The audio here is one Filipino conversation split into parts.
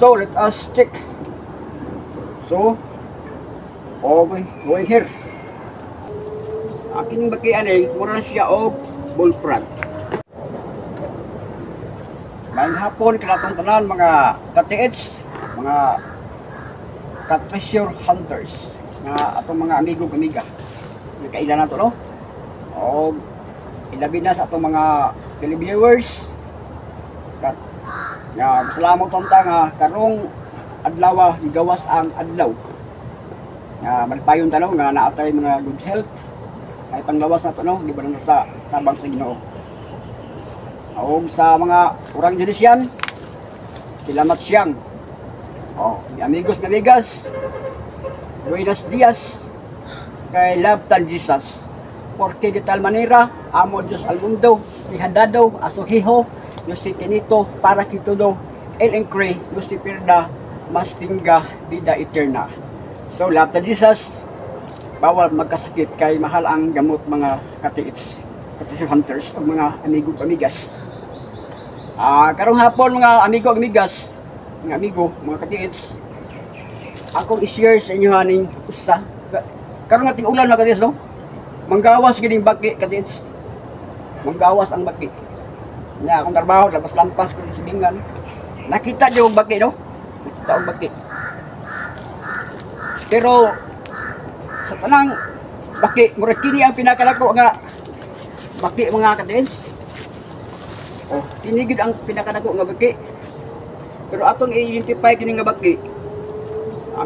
So let us check. So okay, going here. Aking bakian ay mura na siya og bullfrog. Maayong hapon kanatong tanan mga ka-TH, mga ka-treasure hunters, nga atong mga amigo amiga. Nagkailan na to, no? O ilabi na sa atong mga televiewers. Kat nga salamat tonta nga karong adlaw gigawas ang adlaw. Nga malpayon tanaw nga naatay mga good health. Ay panglawas na to, no? Di ba na sa tabang sa Ginoo. O sa mga urang judisyan, salamat siyang. Amigos na amigas, buenos dias, kay love tan Jesus. Porque de tal manera, amo Diyos al mundo, ihadado, asuhiho, yo si kinito, para kitudo, el encre, yo si pirda, mas tingga, vida eterna. So, love tan Jesus, bawal magkasakit, kay mahal ang gamot mga ka-TH, ka-treasure hunters, o mga amigo amigas. Karong hapon mga amigo amigas, mga amigo, mga ka-TH, akong i-share sa inyo haning usa. Karong ating ulan mga ka-TH, no? Manggawas gining baki ka-TH. Manggawas ang baki. Nya akong trabaho, lampas-lampas ko sa bingan. Nakita niyo ang baki, no? Nakita ang baki. Pero sa tanang baki, murag kini ang pinakalako nga baki mga ka-TH. Kini gid ang pinakadako nga baki. Pero atong i-identify kini nga baki.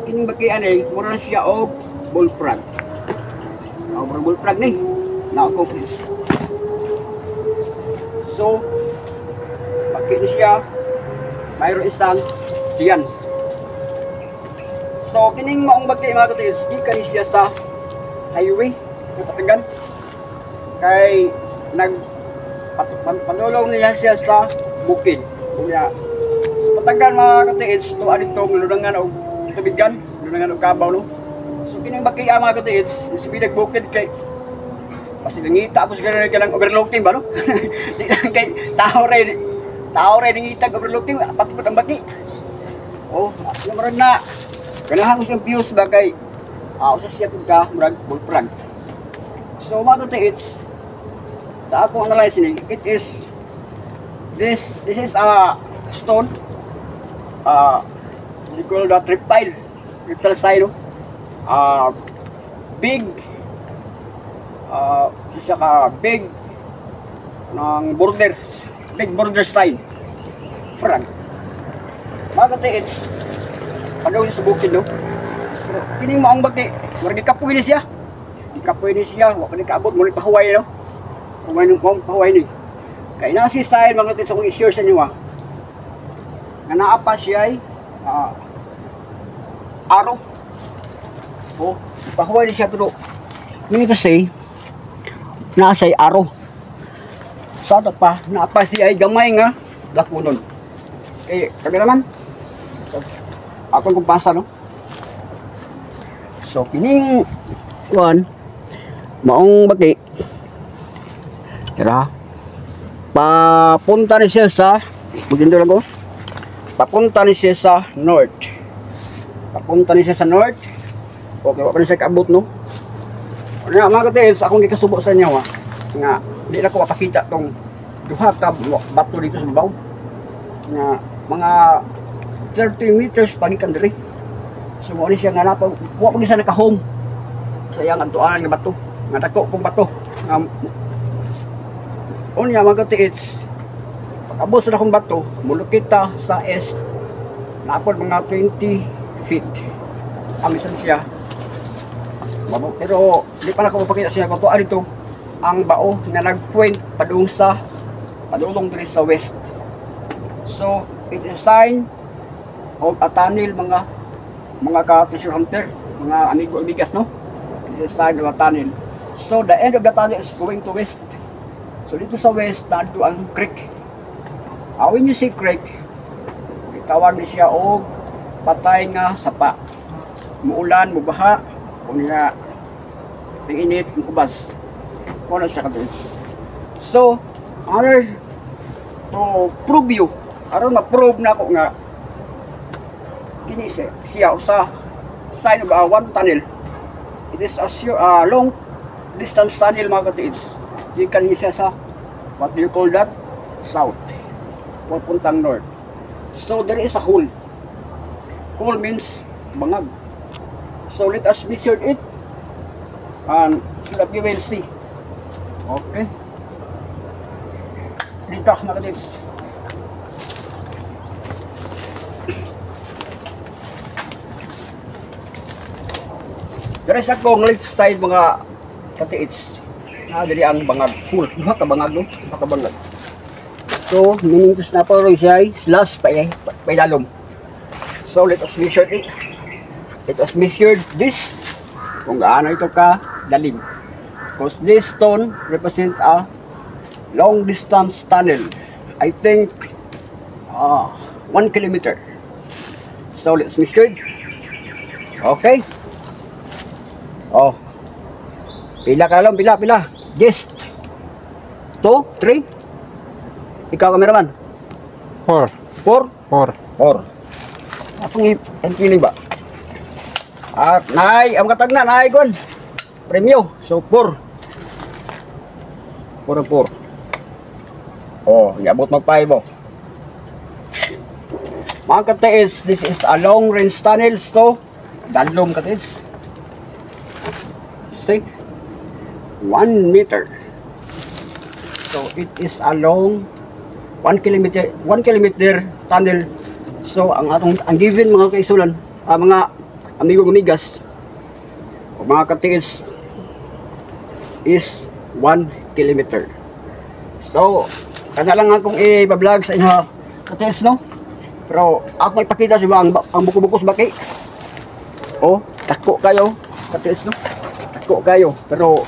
Kining baki anay mura na siya og bullfrog. Mura bullfrog ni. Now go please. So baki ni siya mayroon isang diyan. So kining maong baki mga ka-TH, gikan siya sa highway Patagan. Kay panulong niya siya sa bukid. Kunya sa Patagan mga ka-TH, tuwa dito lulangan og tubigan, lulangan og kabaw, no. So kining baki mga ka-TH, si bidag bukid kay pasilangita tapos gano'n ka ng overlooking ba, no? Di lang kay tao rin nangitag overlooking, patipot ang baki. Murag na ganahan ko siyang views ba kay usa siya ka murag bullfrog. So mga ka-TH, sa akong analyze ni, this is a stone, we call that reptile sign, no? Big, isa ka big ng big border sign, frog. Mga ka-TH, pagawin sa bukid, no? Pero kining maong baki, marag ikapoy ni siya, wala pa nikaabot, muli pahuway, no? Pahuway ni. Kaya nasi style mga ka-TH, akong i-share sa inyo, nga naapa siya ay araw. Pahuway ni siya, pero hindi kasi naasay araw. Sa ito pa, naapa siya ay gamay nga dakunon. Kaya kami naman akong kumpasa, no? So kining maong baki, tira papunta ni siya sa bugindo lang ko. Papunta ni siya sa north. Okay, wala pa na siya kaabot, no? Kaya mga ka-TH, akong gikasubo sa inyo, nga hindi na ko mapakita tong duha ka bato dito sa babaw. Nga mga 30 meters pagikan diri. So mo ni siya nga napag wa pa siya naka-home sa iyang antuanan nga bato. Nga dako pong bato. Unya mga ka-TH, pag-abot sa akong bato, mulukita sa east, napod mga 20 feet. Amisan siya. Pero di pa na ko mapakita siya kung tuwa dito ang bao na nag-point padulong diri sa west. So it is a sign of a tunnel, mga ka-treasure hunter, mga amigo amigas, no? It is a sign of a tunnel. So the end of the tunnel is going to west. So dito sa west, nandito ang creek. When you see creek, itawag ni siya og patay nga sapa. Muulan, mubaha, kunya init, kubas. Kuno siya ka-TH. So, to prove you, aron ma-prove na ako nga kini siya sa side of one tunnel. It is a long distance tunnel mga katiits. Gikan niya siya sa what do you call that? South. Papuntang north. So there is a hole. Hole means bangag. So let us measure it and so that you will see. Okay. Dito mga katiits. Dari sa akong left side mga katiits. Dili ang bangag full. Iba ka bangag no? Iba ka bangag. So, meaning to na po rin siya slash pa ilalom. So, let us measure it. Let us measure this. Kung gaano ito ka dalim. Because this stone represent a long distance tunnel. I think 1 kilometer. So, let's measure it. Okay. Oh. Pila ka lang, pila. Yes. 2, 3. Ikaw cameraman. 4. 4. Apong i-feeling ba? At naay, ang katag na, naay kon. Premyo. So 4. 4. Oh, yabot mag-5 oh. Mga katiis, this is a long range tunnel. So, dalom katiis. See? 1 meter. So it is a long 1 kilometer tunnel. So ang given mga kaisulan, mga amigo gumigas o mga katiis is 1 kilometer. So kana lang akong i-vlog sa inyo katiis no. Pero ako ipakita sa ang buko-bukos baki. Oh, dako kayo katiis no. Dako kayo pero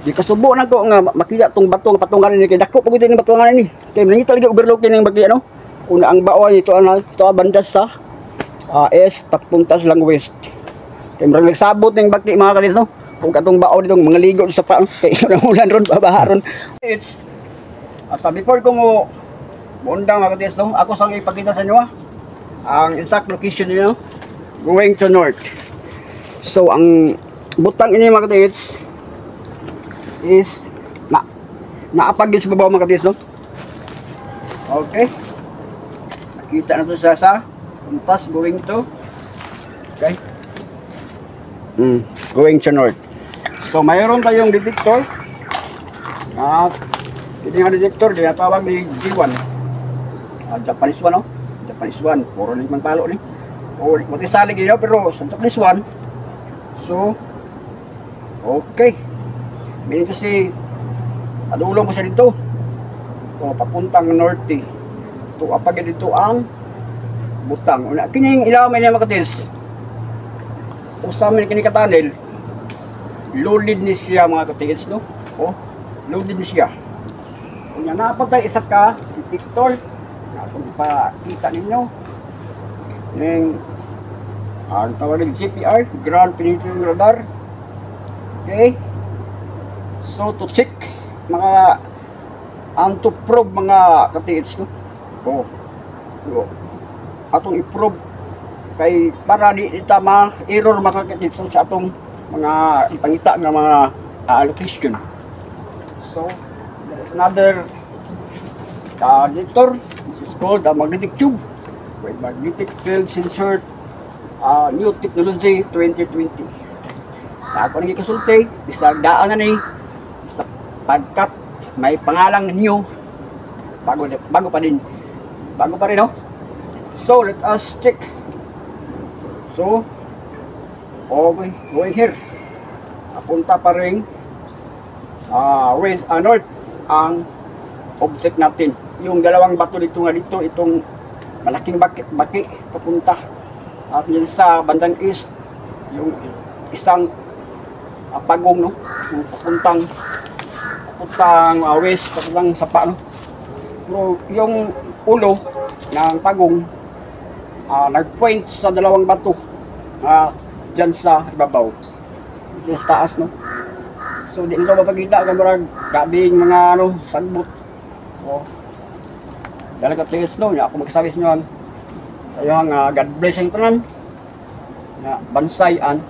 di kasubo na ko nga makita tong batong patungan ni kay dako pagud ni batungan ni kay nangita lagi overlook ning bagi ano una ang baoy ito banda sa east papunta sa west kay murag nagsabot ning bagi mga kalis no kung katong baoy ditong mga ligo sa pa kay ulan ron babaha ron it's sa before ko mo bundang mga kalis no ako sang ipakita sa inyo ang exact location niyo going to north. So ang butang ini mga kalis is naapagin sa babaw mga katiis no? Okay. Nakita na to sa compass going to okay. Going to north. So mayroon tayong detector. Ito yung detector tinatawag ni G1. Japanese one no? Japanese one. Puro limang palo ni. O matisalig yun pero sa Japanese one. So okay. Meaning kasi padulong ko siya dito. So papuntang norte. Ito apag dito ang butang. Una kining ilaman niya mga katiis. Usami kini ka tunnel. Loaded ni siya mga katiis no. Oh, loaded ni siya. Kung napatay isa ka detector, kung ipakita ninyo. Ning ang tawag ng GPR, Ground Penetrating Radar. Okay. So to check mga to probe mga katiits no. Oh. So, atong i-probe kay para di tama error mga katiits sa atong mga ipangita ng mga location. So there is another detector. This is called a magnetic tube with magnetic field sensor new technology 2020. Sa ako nang ikasulti, bisag daan na ni pagkat may pangalang new bago pa rin no? So let us check. So okay, going here apunta pa rin west north ang object natin, yung dalawang bato dito nga dito, itong malaking baki papunta at yun sa bandang east yung isang pagong no, yung papuntang west, papuntang sapa no. So, yung ulo ng pagong nag-point sa dalawang bato dyan sa ibabaw, dyan sa taas no. So di nito mapagkita kamurag gabing mga sagbot. Oh, dalaga tiis no, ako magsabi sa inyo ayong God bless ang tanan. nga bansayan